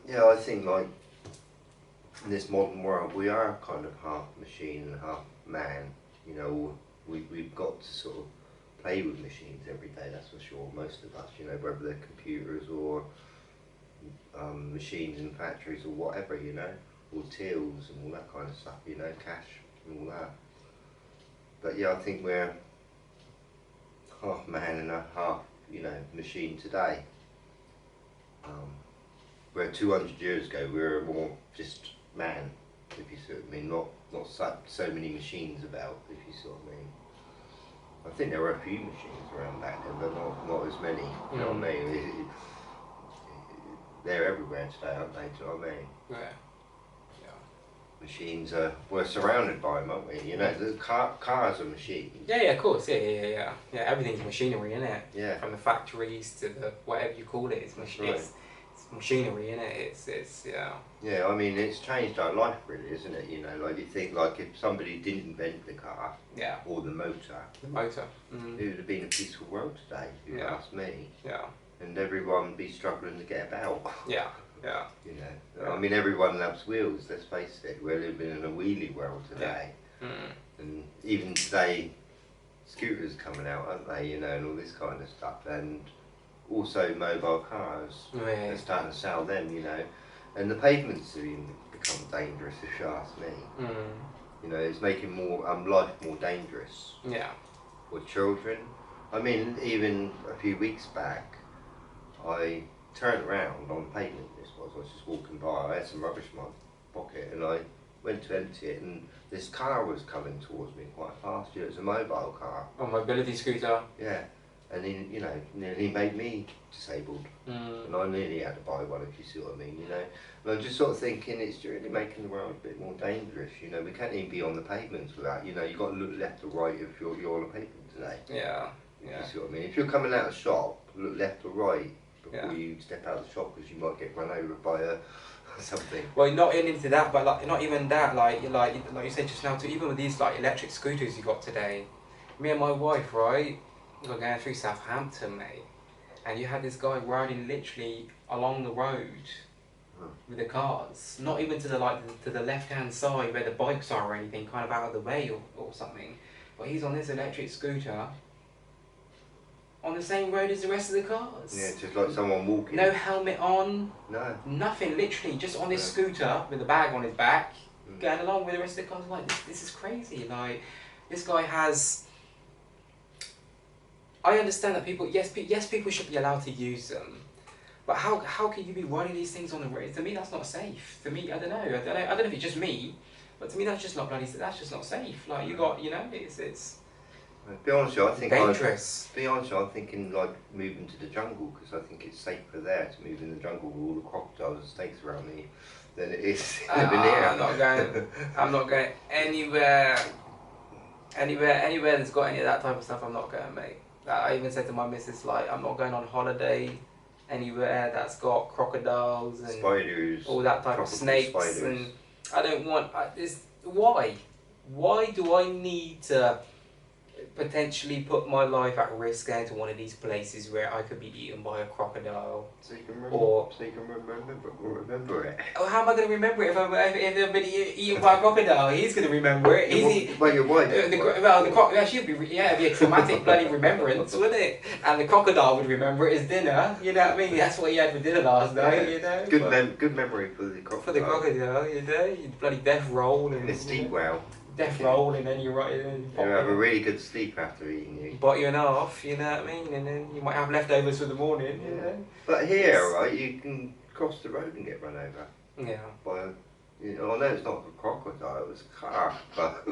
Yeah, I think like in this modern world we are kind of half machine and half man. You know, we've got to sort of play with machines every day, that's for sure, most of us, you know, whether they're computers or machines in factories or whatever, you know, or tills and all that kind of stuff, you know, cash and all that. But yeah, I think we're half man and a half, you know, machine today. Where 200 years ago we were more just man, if you see what I mean, not so many machines about, if you see what I mean. I think there were a few machines around back then, but not as many, you know what I mean? They're everywhere today, aren't they, do you know what I mean? Yeah. Machines we're surrounded by them, aren't we? You know, the cars are machines. Yeah, of course, yeah. Everything's machinery, isn't it? Yeah. From the factories to the whatever you call it, it's machinery, isn't it? It's yeah. Yeah, I mean, it's changed our life really, isn't it? You know, like you think, like if somebody didn't invent the car, yeah, or the motor, mm. it would have been a peaceful world today, if you ask me. Yeah. And everyone would be struggling to get about. Yeah. You know, I mean, everyone loves wheels, let's face it. We're living in a wheelie world today. Yeah. Mm. And even today, scooters coming out, aren't they, you know, and all this kind of stuff. And also mobile cars, they're starting to sell them, you know. And the pavements have even become dangerous, if you ask me. Mm. You know, it's making life more dangerous. Yeah. For children. I mean, even a few weeks back, I turned around on the pavement, I was just walking by, I had some rubbish in my pocket and I went to empty it and this car was coming towards me quite fast. You know, it was a mobile car. A mobility scooter? Yeah, and he, you know, nearly made me disabled. And I nearly had to buy one, if you see what I mean, you know. And I'm just sort of thinking it's really making the world a bit more dangerous, you know. We can't even be on the pavements without, you know, you've got to look left or right if you're on the pavement today. Yeah. If you see what I mean. If you're coming out of the shop, look left or right before you step out of the shop because you might get run over by something. Well, not into that, but like not even that. Like you said just now, too. Even with these like electric scooters you got today, me and my wife, right, we were going through Southampton, mate, and you had this guy riding literally along the road with the cars, not even to the left hand side where the bikes are or anything, kind of out of the way or something, but he's on this electric scooter. On the same road as the rest of the cars. Yeah, just like someone walking. No helmet on. No. Nothing, literally, just on this scooter with a bag on his back, going along with the rest of the cars. Like, this is crazy. Like, this guy has... I understand that people, yes, people should be allowed to use them. But how can you be riding these things on the road? To me, that's not safe. To me, I don't know if it's just me, but to me, that's just not safe. Like, you know, it's... To be honest with you, I think dangerous. I'm thinking like moving to the jungle because I think it's safer there to move in the jungle with all the crocodiles and snakes around me than it is living here. I'm not going anywhere that's got any of that type of stuff. I'm not going, mate. I even said to my missus, like, I'm not going on holiday anywhere that's got crocodiles and spiders, all that type of snakes, and I don't want this. Why do I need to potentially put my life at risk going to one of these places where I could be eaten by a crocodile? So you can remember it. Oh, how am I going to remember it if I've been eaten by a crocodile? He's going to remember it. Well, your wife. It'd be a traumatic bloody remembrance, wouldn't it? And the crocodile would remember it as dinner. You know what I mean? That's what he had for dinner last night. You know. Good memory for the crocodile. For the crocodile, you know, you bloody death roll and it's deep well. Death roll, and then you're right. You have a really good sleep after eating you. Bite you in half, you know what I mean, and then you might have leftovers for the morning. You know. But here, right, you can cross the road and get run over. Yeah. By I know it's not a crocodile; it was a car, but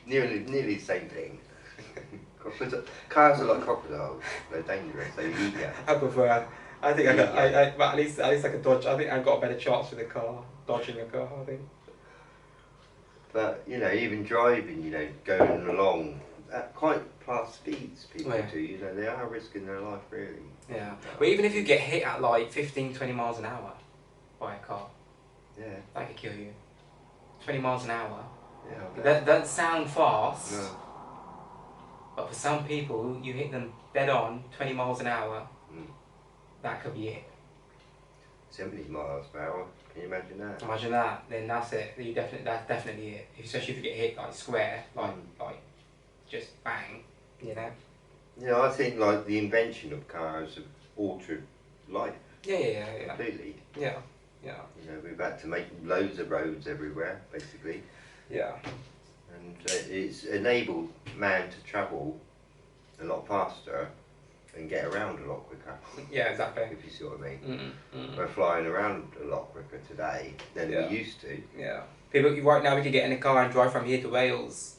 nearly the same thing. Cars are like crocodiles; they're dangerous. They eat you. I prefer. I think but at least I can dodge. I think I've got a better chance with a car, dodging a car. I think. But, you know, even driving, you know, going along at quite fast speeds, people do, you know, they are risking their life, really. Yeah. But even if you get hit at like 15, 20 miles an hour by a car, that could kill you. 20 miles an hour. Yeah. That doesn't sound fast, no. But for some people, you hit them dead on, 20 miles an hour, that could be it. 70 miles per hour. Can you imagine that? Imagine that. Then that's it. That's definitely it. Especially if you get hit like square, like just bang. You know. Yeah, I think like the invention of cars have altered life Yeah. completely. Yeah. You know, we've had to make loads of roads everywhere, basically. Yeah. And it's enabled man to travel a lot faster and get around a lot quicker. Yeah, exactly. If you see what I mean. We're flying around a lot quicker today than we used to. Yeah. People, right now we could get in a car and drive from here to Wales,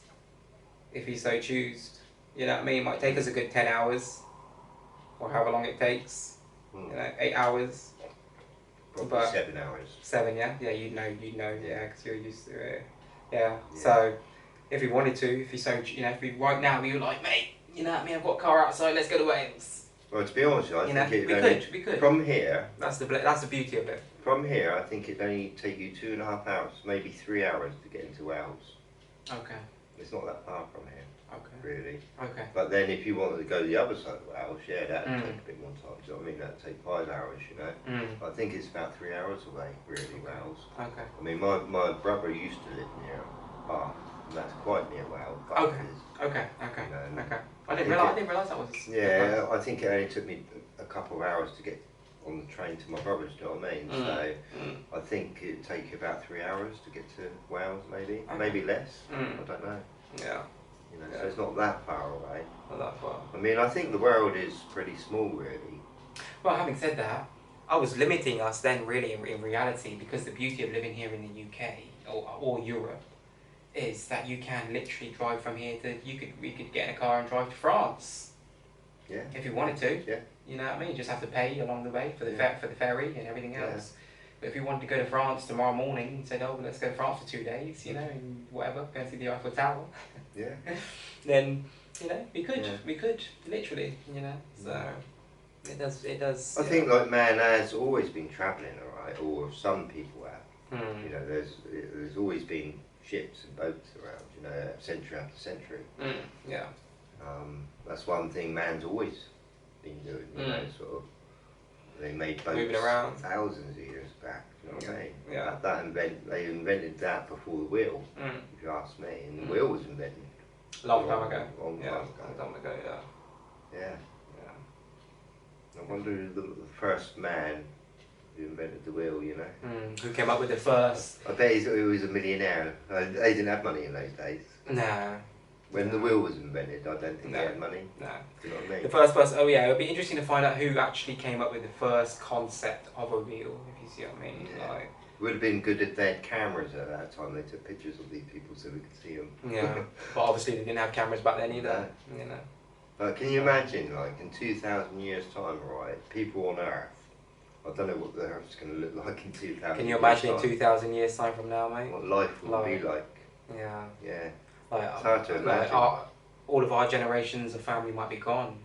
if you so choose. You know what I mean? It might take us a good 10 hours, or however long it takes. You know, 8 hours. Probably 7 hours. 7, yeah? Yeah, you'd know, yeah, because you're used to it. Yeah. So, if we wanted to, if you so, you know, if we, right now we were like, mate, you know what I mean, I've got a car outside, let's go to Wales. Well, to be honest, I think we could. From here. That's the beauty of it. From here, I think it'd only take you 2.5 hours, maybe 3 hours to get into Wales. Okay. It's not that far from here. Okay. Really. Okay. But then if you wanted to go the other side of Wales, yeah, that'd take a bit more time. Do you know what I mean? That'd take 5 hours, you know. I think it's about 3 hours away, really, Wales. Okay. I mean, my brother used to live near Bath, and that's quite near Wales. Okay. You know, Okay. I didn't realise that was. Yeah, I think it only took me a couple of hours to get on the train to my brother's. Do you know what I mean? So I think it'd take you about 3 hours to get to Wales, maybe less. I don't know. Yeah. You know, so it's not that far away. Not that far. I mean, I think the world is pretty small, really. Well, having said that, I was limiting us then, really, in reality, because the beauty of living here in the UK or Europe is that you can literally drive from here to we could get in a car and drive to France. Yeah. If you wanted to. Yeah. You know what I mean? You just have to pay along the way for the for the ferry and everything else. But if you wanted to go to France tomorrow morning and said, oh, let's go to France for 2 days, you know, and whatever, go and see the Eiffel Tower. Yeah. Then, you know, we could, literally, you know, so it does. I think like man has always been travelling, alright, or some people have. You know, there's always been ships and boats around, you know, century after century. Yeah. That's one thing man's always been doing, you know, sort of. They made boats moving around thousands of years back, you know what I mean? Yeah. They invented that before the wheel, if you ask me, and the wheel was invented long time ago. Long time ago, yeah. I wonder who the first man who invented the wheel, you know? Who came up with it first? I bet he was a millionaire. They didn't have money in those days. Nah. When the wheel was invented, I don't think they had money. No. Do you know what I mean? The first person, it would be interesting to find out who actually came up with the first concept of a wheel, if you see what I mean. Yeah. Like, it would have been good if they had cameras at that time. They took pictures of these people so we could see them. Yeah, but obviously they didn't have cameras back then either. No. You know. But can you imagine, like in 2,000 years' time, right? People on Earth. I don't know what the Earth's going to look like in 2,000 years' time. Can you imagine in 2,000 years' time from now, mate? What life will be like? Yeah. Yeah. Like, it's hard to imagine. All of our generations of family might be gone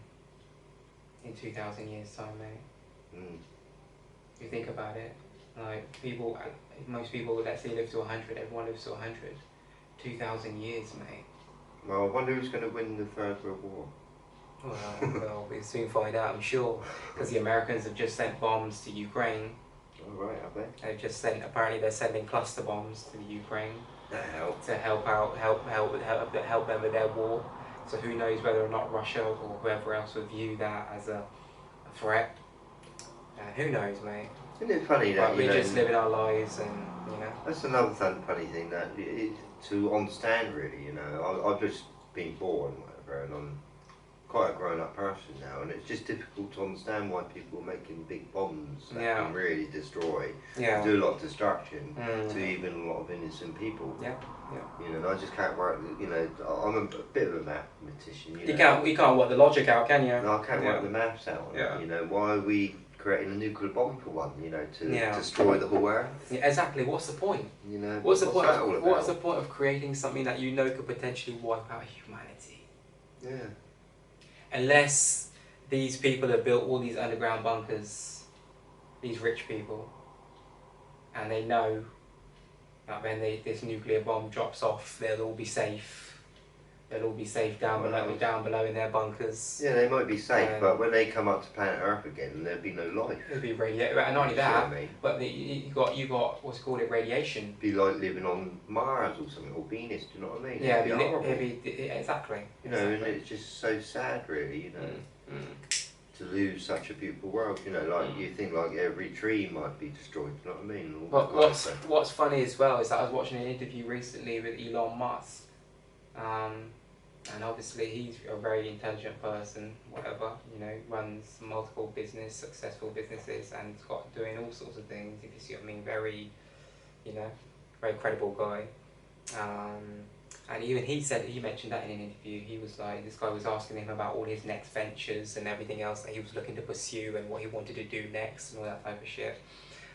in 2,000 years' time, mate. If you think about it, like most people, let's say, live to 100. Everyone lives to 100. 2,000 years, mate. Well, I wonder who's going to win the First World War. Well, we'll soon find out, I'm sure, because the Americans have just sent bombs to Ukraine. Oh, right, have they? They've just sent. Apparently, they're sending cluster bombs to the Ukraine to help them with their war. So who knows whether or not Russia or whoever else would view that as a threat. Who knows, mate? Isn't it funny that we're just living our lives, and you know. That's another funny thing that to understand, really. You know, I've just been born, whatever, and I'm quite a grown-up person now, and it's just difficult to understand why people are making big bombs that can really destroy, do a lot of destruction to even a lot of innocent people. You know, and I just can't work. You know, I'm a bit of a mathematician. You can't work the logic out, can you? No, I can't work the maths out. You know, why are we creating a nuclear bomb for one? You know, to destroy the whole Earth. Yeah, exactly. What's the point? You know, what's the point? What's the point of creating something that you know could potentially wipe out humanity? Yeah. Unless these people have built all these underground bunkers, these rich people, and they know that when this nuclear bomb drops off, they'll all be safe. they'll all be safe down below in their bunkers. Yeah, they might be safe, but when they come up to planet Earth again, there'd be no life. It'll be radiation, and not only that, but you got what's called it, radiation. It'd be like living on Mars or something, or Venus. Do you know what I mean? Yeah, it'd be exactly. You know, and it's just so sad, really. You know, to lose such a beautiful world. You know, like you think like every tree might be destroyed. Do you know what I mean? But what's funny as well is that I was watching an interview recently with Elon Musk. And obviously he's a very intelligent person, whatever, you know, runs multiple successful businesses, and got doing all sorts of things, if you see what I mean, very, you know, very credible guy. And even he mentioned that in an interview. He was like, this guy was asking him about all his next ventures and everything else that he was looking to pursue and what he wanted to do next and all that type of shit.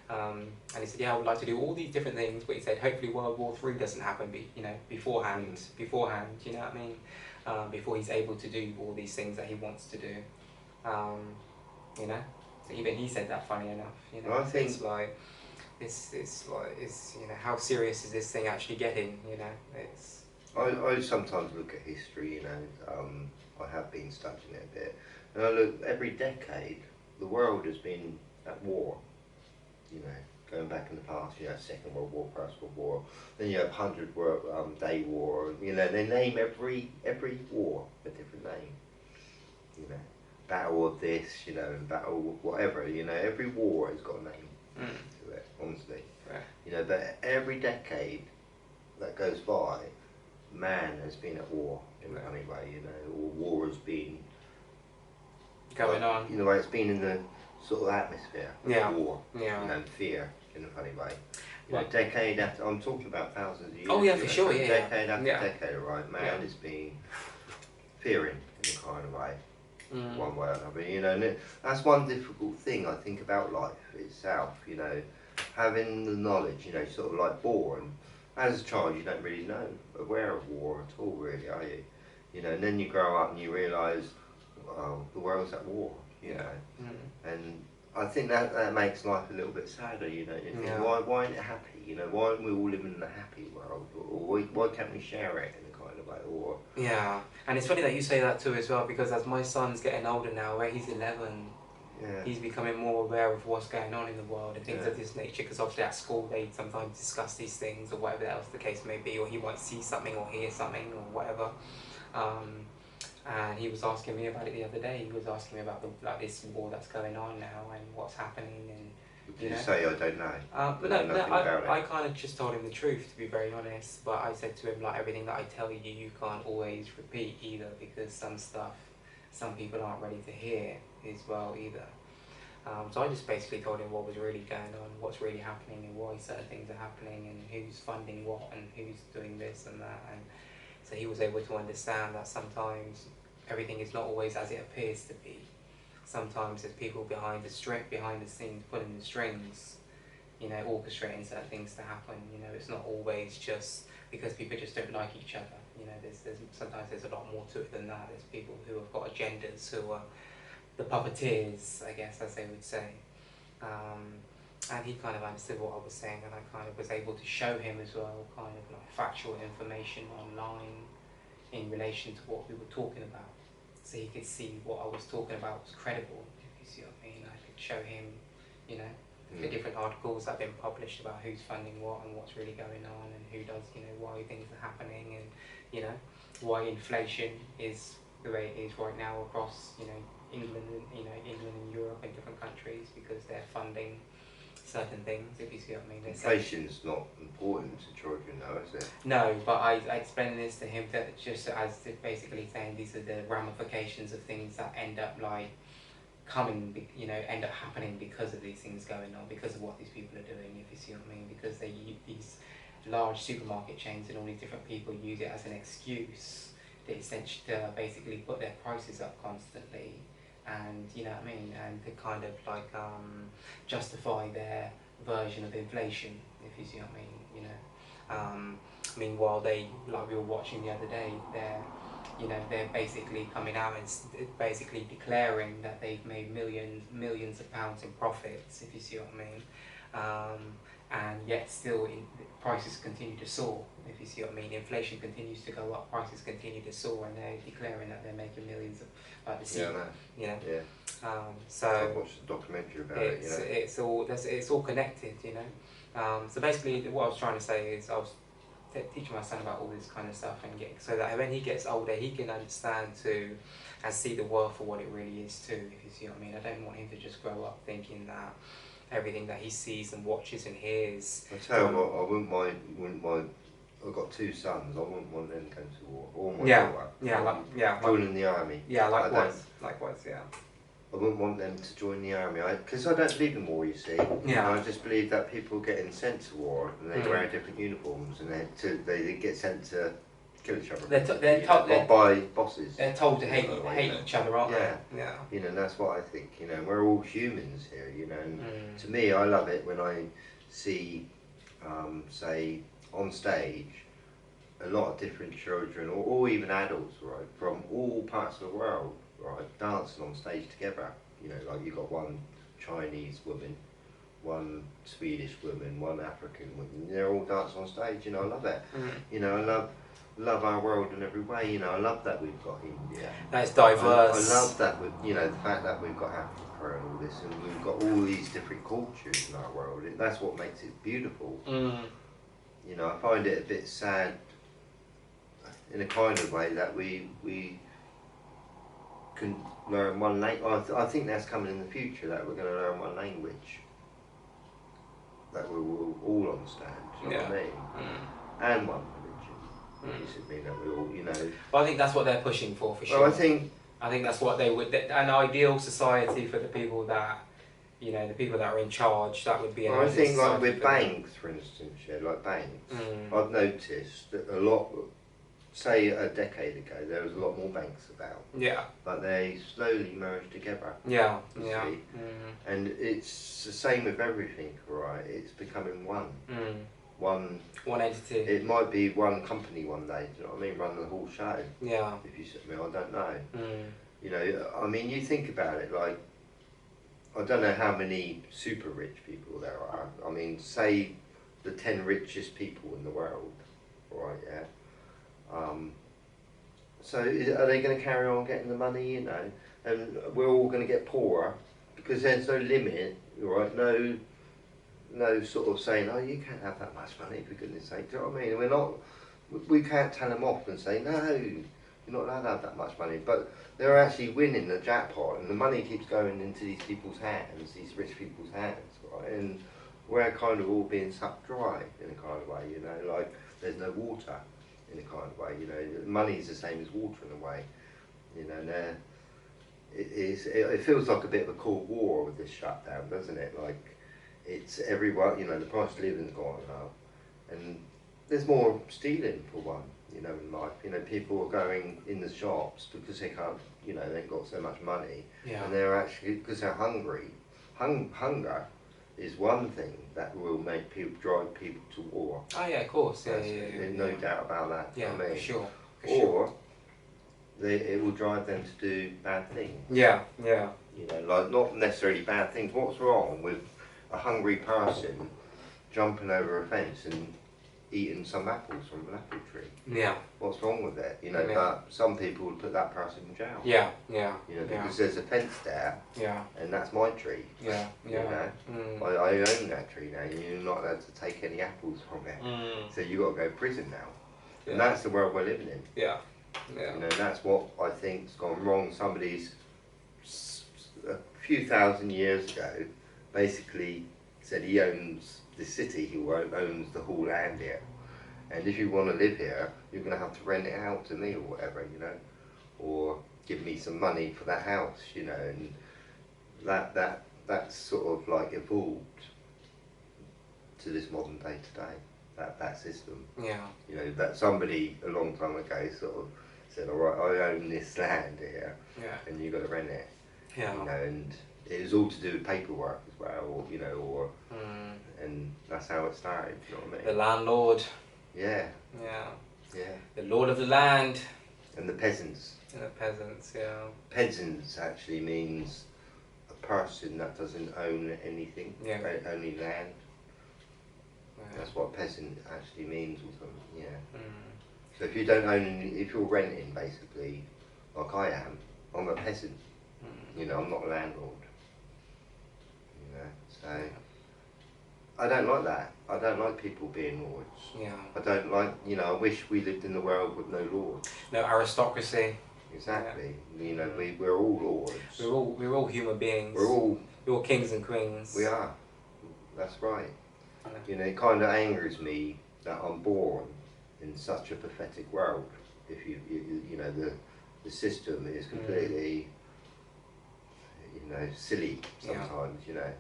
And he said, yeah, I would like to do all these different things, but he said, hopefully World War III doesn't happen, you know, beforehand, you know what I mean? Before he's able to do all these things that he wants to do, you know. So even he said that, funny enough, you know. I think it's you know, how serious is this thing actually getting? You know, it's. I sometimes look at history, you know. I have been studying it a bit, and I look every decade. The world has been at war. You know, going back in the past, you know, Second World War, First World War, then you have 100-Day War. You know, they name every war a different name. You know, battle of this, you know, and battle of whatever. You know, every war has got a name to it. Honestly, right. You know, but every decade that goes by, man has been at war in a funny way. You know, or war has been going on. You know, it's been in the sort of atmosphere of war, you know, fear in a funny way. You know, decade after, I'm talking about thousands of years. Oh yeah, for sure, Decade after decade, right? Man has been fearing in a kind of way, one way or another. You know, and that's one difficult thing I think about life itself. You know, having the knowledge, you know, sort of like born as a child, you don't really know aware of war at all, really, are you? You know, and then you grow up and you realise, the world's at war. You know, and I think that makes life a little bit sadder. You know, you think, why ain't it happy? You know, why aren't we all living in a happy world, or why can't we share it in a kind of way? Or and it's funny that you say that too as well, because as my son's getting older now, where he's 11, he's becoming more aware of what's going on in the world and things of this nature. Because obviously at school they sometimes discuss these things or whatever else the case may be, or he might see something or hear something or whatever. And he was asking me about it the other day. He was asking me about this war that's going on now and what's happening. And did you say I don't know? But I kind of just told him the truth, to be very honest. But I said to him, like, everything that I tell you, you can't always repeat either, because some people aren't ready to hear as well either. So I just basically told him what was really going on, what's really happening, and why certain things are happening, and who's funding what, and who's doing this and that. And so he was able to understand that sometimes everything is not always as it appears to be. Sometimes there's people behind the scenes pulling the strings, you know, orchestrating certain things to happen. You know, it's not always just because people just don't like each other. You know, sometimes there's a lot more to it than that. There's people who have got agendas, who are the puppeteers, I guess, as they would say. And he kind of understood what I was saying, and I kind of was able to show him as well kind of like factual information online in relation to what we were talking about. So he could see what I was talking about was credible, if you see what I mean. I could show him, you know, the different articles that have been published about who's funding what and what's really going on, and who does, you know, why things are happening, and, you know, why inflation is the way it is right now across, you know, England and Europe and different countries, because they're funding certain things, if you see what I mean. Inflation's not important to children, though, is it? No, but I explained this to him, that just as basically saying these are the ramifications of things that end up like end up happening because of these things going on, because of what these people are doing, if you see what I mean. Because these large supermarket chains and all these different people use it as an excuse to essentially basically put their prices up constantly. And you know what I mean, and to kind of like justify their version of inflation, if you see what I mean, you know. Meanwhile, like we were watching the other day, they're basically coming out and basically declaring that they've made millions of pounds in profits, if you see what I mean. and yet still prices continue to soar. If you see what I mean, inflation continues to go up, prices continue to soar, and they're declaring that they're making millions of the sea. Yeah, I know. You know. Yeah. So I watched a documentary about it. You know. it's all connected. You know. So basically, what I was trying to say is I was teaching my son about all this kind of stuff, and so that when he gets older, he can understand too, and see the world for what it really is too. If you see what I mean, I don't want him to just grow up thinking that everything that he sees and watches and hears. I tell you what, I wouldn't mind. I've got 2 sons. I wouldn't want them going to war. Or my daughter. Joining the army. Yeah, likewise, yeah. I wouldn't want them to join the army because I don't believe in war. You see. Yeah. I just believe that people getting sent to war and they wear different uniforms and they get sent to kill each other. They're told by bosses. They're told to hate each other, aren't they? Yeah. You know, and that's what I think. You know, we're all humans here. You know, and to me, I love it when I see, say, on stage, a lot of different children or even adults, right, from all parts of the world, right, dancing on stage together. You know, like you've got one Chinese woman, one Swedish woman, one African woman. They're all dancing on stage. You know, I love it. You know, I love our world in every way. You know, I love that we've got India. That's diverse. I love that, you know, the fact that we've got Africa and all this, and we've got all these different cultures in our world. That's what makes it beautiful. You know, I find it a bit sad, in a kind of way, that we can learn one language. I think that's coming in the future, that we're going to learn one language that we will all understand. You know what I mean? And one religion. Does it mean that we all, you know? Well, I think that's what they're pushing for sure. Well, I think that's what they would. An ideal society for the people that, you know, the people that are in charge. That would be. I think, like with banks, for instance, like banks. I've noticed that a lot. Say a decade ago, there was a lot more banks about. Yeah. But they slowly merged together. Yeah. See? And it's the same with everything, right? It's becoming one. One entity. It might be one company one day. Do you know what I mean? Run the whole show. Yeah. If you said me, I don't know. You know, I mean, you think about it. Like, I don't know how many super rich people there are. I mean, say the 10 richest people in the world, right? Yeah. So are they going to carry on getting the money, you know, and we're all going to get poorer because there's no limit, right? No sort of saying, oh, you can't have that much money, for goodness sake. Do you know what I mean? We can't tell them off and say, no, you're not allowed to have that much money. But they're actually winning the jackpot, and the money keeps going into these people's hands, these rich people's hands, right? And we're kind of all being sucked dry in a kind of way, you know, like there's no water. In a kind of way, you know, money is the same as water in a way, you know. And it feels like a bit of a Cold War with this shutdown, doesn't it? Like it's everyone, you know, the price of living's gone up, and there's more stealing for one, you know, in life. You know, people are going in the shops because they can't, you know, they've got so much money, and they're actually because they're hungry. Hunger is one thing that will make people drive people to war. Oh yeah, of course. Yeah, no doubt about that. Yeah, I mean. for sure. Or it will drive them to do bad things. Yeah. You know, like not necessarily bad things. What's wrong with a hungry person jumping over a fence and eating some apples from an apple tree? Yeah. What's wrong with it? You know, but some people would put that person in jail. Yeah. You know, because there's a fence there. Yeah. And that's my tree. Yeah. You know, I own that tree now. You're not allowed to take any apples from it. So you got to go to prison now. Yeah. And that's the world we're living in. Yeah. You know, that's what I think's gone wrong. Somebody's a few thousand years ago basically said he owns the city, he owns the whole land here. And if you want to live here, you're going to have to rent it out to me or whatever, you know, or give me some money for that house, you know. And that's sort of like evolved to this modern day today. That system. Yeah. You know, that somebody a long time ago sort of said, all right, I own this land here, and you got to rent it. Yeah. You know, and it was all to do with paperwork as well, or you know, and that's how it started. You know what I mean? The landlord. Yeah. Yeah. Yeah. The lord of the land. And the peasants. And the peasants. Yeah. Peasants actually means a person that doesn't own anything. Yeah. Only land. that's what peasant actually means or something. Yeah. Mm. So if you don't own, if you're renting basically, like I am, I'm a peasant. You know, I'm not a landlord. You know, so I don't like that. I don't like people being lords. Yeah. I don't like, you know, I wish we lived in the world with no lords. No aristocracy. Exactly. Yeah. You know, we're all lords. We're all human beings. We're all kings and queens. We are. That's right. You know, it kind of angers me that I'm born in such a pathetic world. If you know, the system is completely, you know, silly sometimes. You know,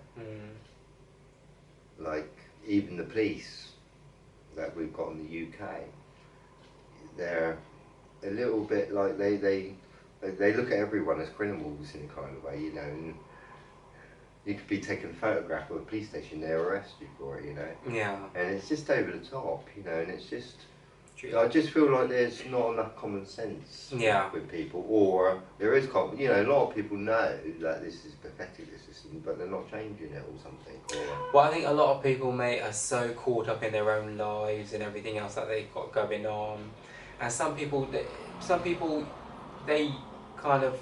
like even the police that we've got in the UK, they're a little bit like they look at everyone as criminals in a kind of way. You know. And, you could be taking a photograph of a police station, they'll arrest you for it, you know. Yeah. And it's just over the top, you know, and it's just, I just feel like there's not enough common sense with people, or there is you know, a lot of people know that this is pathetic, this system, but they're not changing it or something. Or, well, I think a lot of people, mate, are so caught up in their own lives and everything else that they've got going on, and some people, they kind of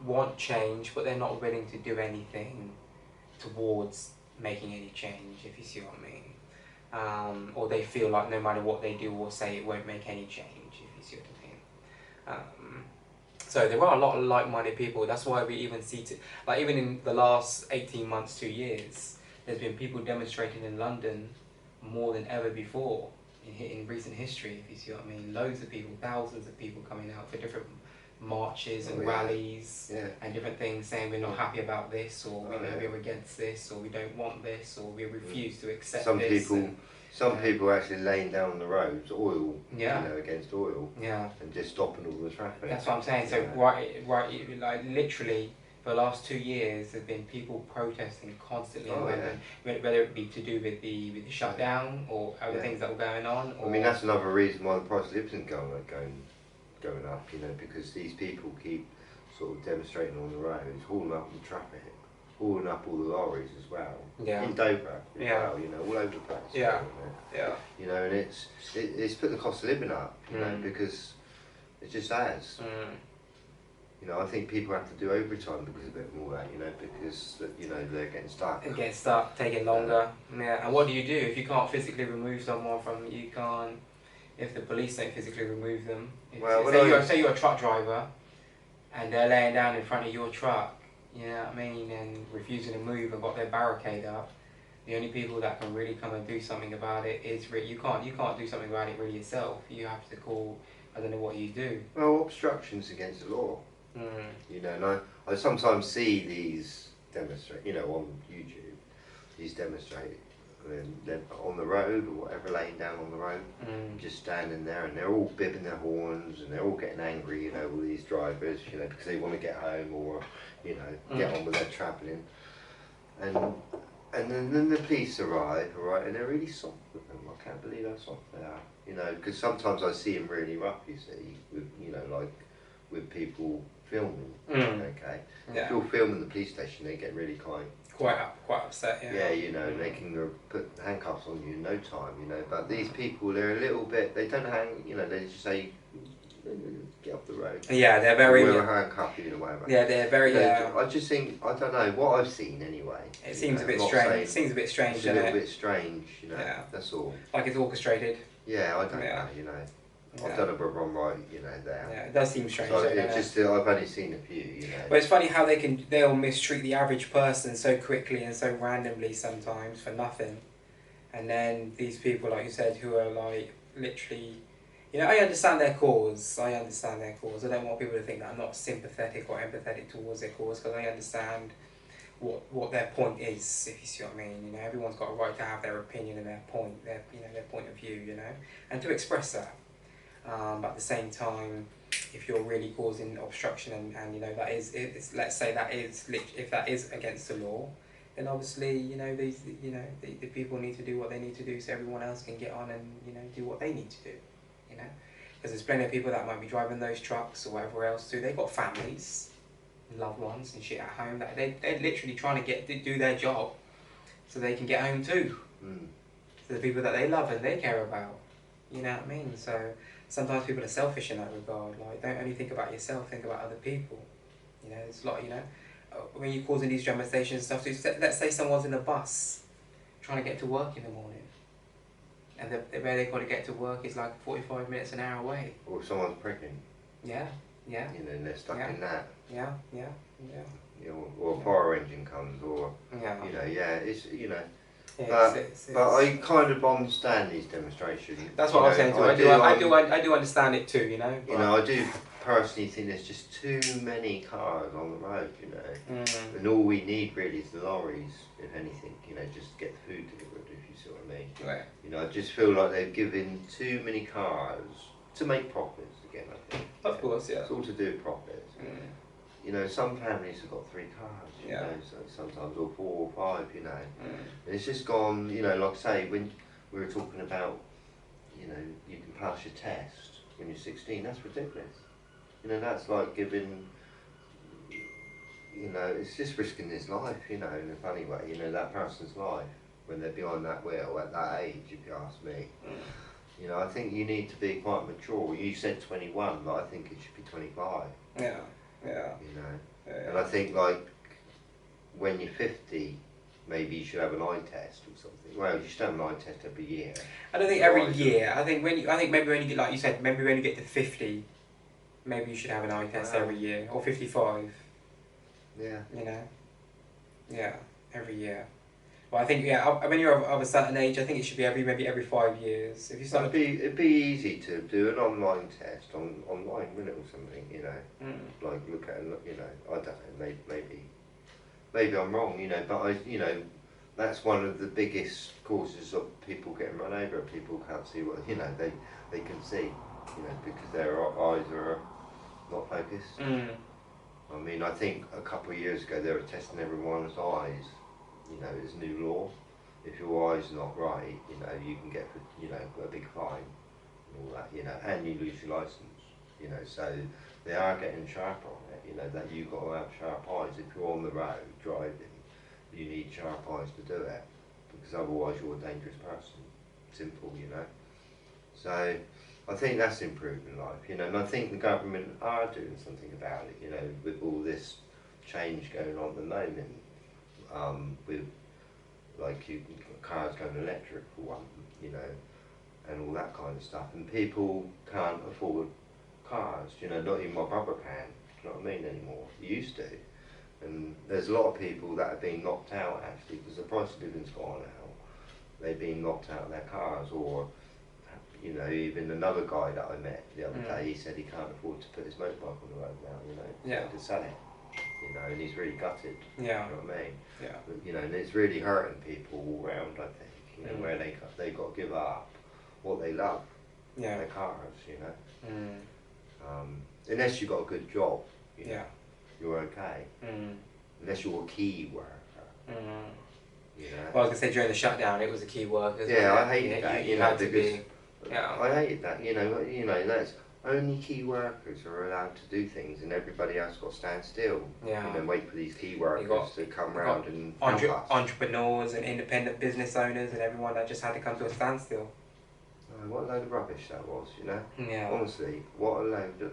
want change, but they're not willing to do anything towards making any change, if you see what I mean. Or they feel like no matter what they do or say, it won't make any change, if you see what I mean. So there are a lot of like-minded people. That's why we even see, like even in the last 18 months, 2 years, there's been people demonstrating in London more than ever before in recent history, if you see what I mean. Loads of people, thousands of people coming out for different marches and rallies and different things, saying we're not happy about this, or we're against this, or we don't want this, or we refuse to accept this. Some people actually laying down on the roads, oil, you know, against oil, and just stopping all the traffic. That's what I'm saying. So right, like literally for the last 2 years, there's been people protesting constantly in London, whether it be to do with the shutdown or other things that were going on. Or, I mean, that's another reason why the price of living going up, you know, because these people keep sort of demonstrating on the roads, hauling up the traffic, hauling up all the lorries as well. In Dover as well, you know, all over the place. You know, and it's put the cost of living up, you know, because it just has. You know, I think people have to do overtime because of it and all that, you know, because, you know, they're getting stuck. It gets stuck, taking longer. And what do? If you can't physically remove someone from, you can't, if the police don't physically remove them. Say you're a truck driver and they're laying down in front of your truck, you know what I mean, and refusing to move and got their barricade up, the only people that can really come and do something about it is you can't do something about it really yourself. You have to call, I don't know what you do. Well, obstructions against the law. You know, and I sometimes see these demonstrate, you know, on YouTube, these demonstrate. They're on the road or whatever, laying down on the road, just standing there, and they're all bibbing their horns and they're all getting angry, you know, all these drivers, you know, because they want to get home or, you know, get on with their travelling. And then the police arrive, right, and they're really soft with them. I can't believe how soft they are, you know, because sometimes I see them really rough, you see, with, you know, like with people filming, okay? If you're filming the police station, they get really quite upset, yeah, you know, they can put handcuffs on you in no time, you know, but these people, they're a little bit, they don't hang, you know, they just say, get off the road. Yeah, they're very... We'll handcuff you or whatever. Yeah, they're very... I just think, I don't know, what I've seen anyway. It seems a bit strange. It seems a bit strange, It's a little bit strange, you know, that's all. Like it's orchestrated. Yeah, I don't know, you know. I don't know whether I'm right, you know, there. Yeah, it does seem strange. So it's just I've only seen a few, you know. But it's funny how they'll mistreat the average person so quickly and so randomly sometimes for nothing, and then these people, like you said, who are like literally, you know, I understand their cause. I don't want people to think that I'm not sympathetic or empathetic towards their cause, because I understand what their point is, if you see what I mean. You know, everyone's got a right to have their opinion and their point, their point of view, you know, and to express that. But at the same time, if you're really causing obstruction and you know that let's say if that is against the law, then obviously, you know, the people need to do what they need to do so everyone else can get on and, you know, do what they need to do, you know, because there's plenty of people that might be driving those trucks or whatever else too. They've got families, loved ones and shit at home that they're literally trying to do their job so they can get home too. to the people that they love and they care about. You know what I mean? So sometimes people are selfish in that regard. Like, don't only think about yourself, think about other people. You know, it's like, you know, when you're causing these demonstrations and stuff, let's say someone's in a bus trying to get to work in the morning. And where they've got to get to work is like 45 minutes, an hour away. Or if someone's pregnant. Yeah, yeah. You know, and they're stuck Yeah. in that. Yeah, yeah, yeah. You know, or a fire engine comes, or, Yeah. you know, yeah, it's, you know. Yeah, But I kind of understand these demonstrations. That's what I was saying too. I do understand it too, you know. You know, I do personally think there's just too many cars on the road, you know. And all we need really is the lorries, if anything, you know, just to get the food delivered, if you see what I mean. Right. You know, I just feel like they've given too many cars to make profits again, I think. Of course, yeah. It's all to do with profits. You know, some families have got 3 cars, you know, so sometimes, or 4 or 5, you know. And it's just gone, you know, like I say, when we were talking about, you know, you can pass your test when you're 16, that's ridiculous. You know, that's like giving, you know, it's just risking his life, you know, in a funny way, you know, that person's life, when they're behind that wheel at that age, if you ask me. You know, I think you need to be quite mature. You said 21, but I think it should be 25. Yeah. Yeah. You know, Yeah. and I think like when you're 50, maybe you should have an eye test or something. Well, you should have an eye test every year. I don't think every year. I think maybe when you get, like you said, maybe when you get to 50, maybe you should have an eye test every year, or 55. Yeah. You know. Yeah, every year. But I think when you're of a certain age, I think it should be maybe every 5 years. If you start, it'd be easy to do an online test online, wouldn't it, or something, you know? Like look at, you know, I don't know, maybe I'm wrong, you know, but you know, that's one of the biggest causes of people getting run over. People can't see what, you know, they can see, you know, because their eyes are not focused. I mean, I think a couple of years ago they were testing everyone's eyes. You know, it's new law. If your eye's not right, you know, you can get, you know, a big fine and all that, you know, and you lose your licence, you know, so they are getting sharper on it, you know, that you've got to have sharp eyes. If you're on the road driving, you need sharp eyes to do it, because otherwise you're a dangerous person. Simple, you know. So I think that's improving life, you know, and I think the government are doing something about it, you know, with all this change going on at the moment. With like cars going electric for one, you know, and all that kind of stuff, and people can't afford cars, you know, not even my brother can, do you know what I mean, anymore. He used to, and there's a lot of people that have been knocked out actually, because the price of living's gone out. They've been knocked out of their cars, or, you know, even another guy that I met the other day, he said he can't afford to put his motorbike on the road now, you know, he had to sell it. You know, and he's really gutted. Yeah. You know what I mean? Yeah. But, you know, and it's really hurting people all round, I think. You know, where they got to give up what they love. Yeah. Their cars, you know. Unless you got a good job, you know, you're okay. Unless you're a key worker. You know. Well, I was gonna say during the shutdown, it was a key worker. Yeah, I hated that. You know, had to be. Yeah. I hated that. You know, that's. Only key workers are allowed to do things, and everybody else got to stand still. Yeah. And then wait for these key workers to come round and help us. Entrepreneurs and independent business owners and everyone that just had to come to a standstill. Oh, what a load of rubbish that was, you know? Yeah. Honestly, what a load of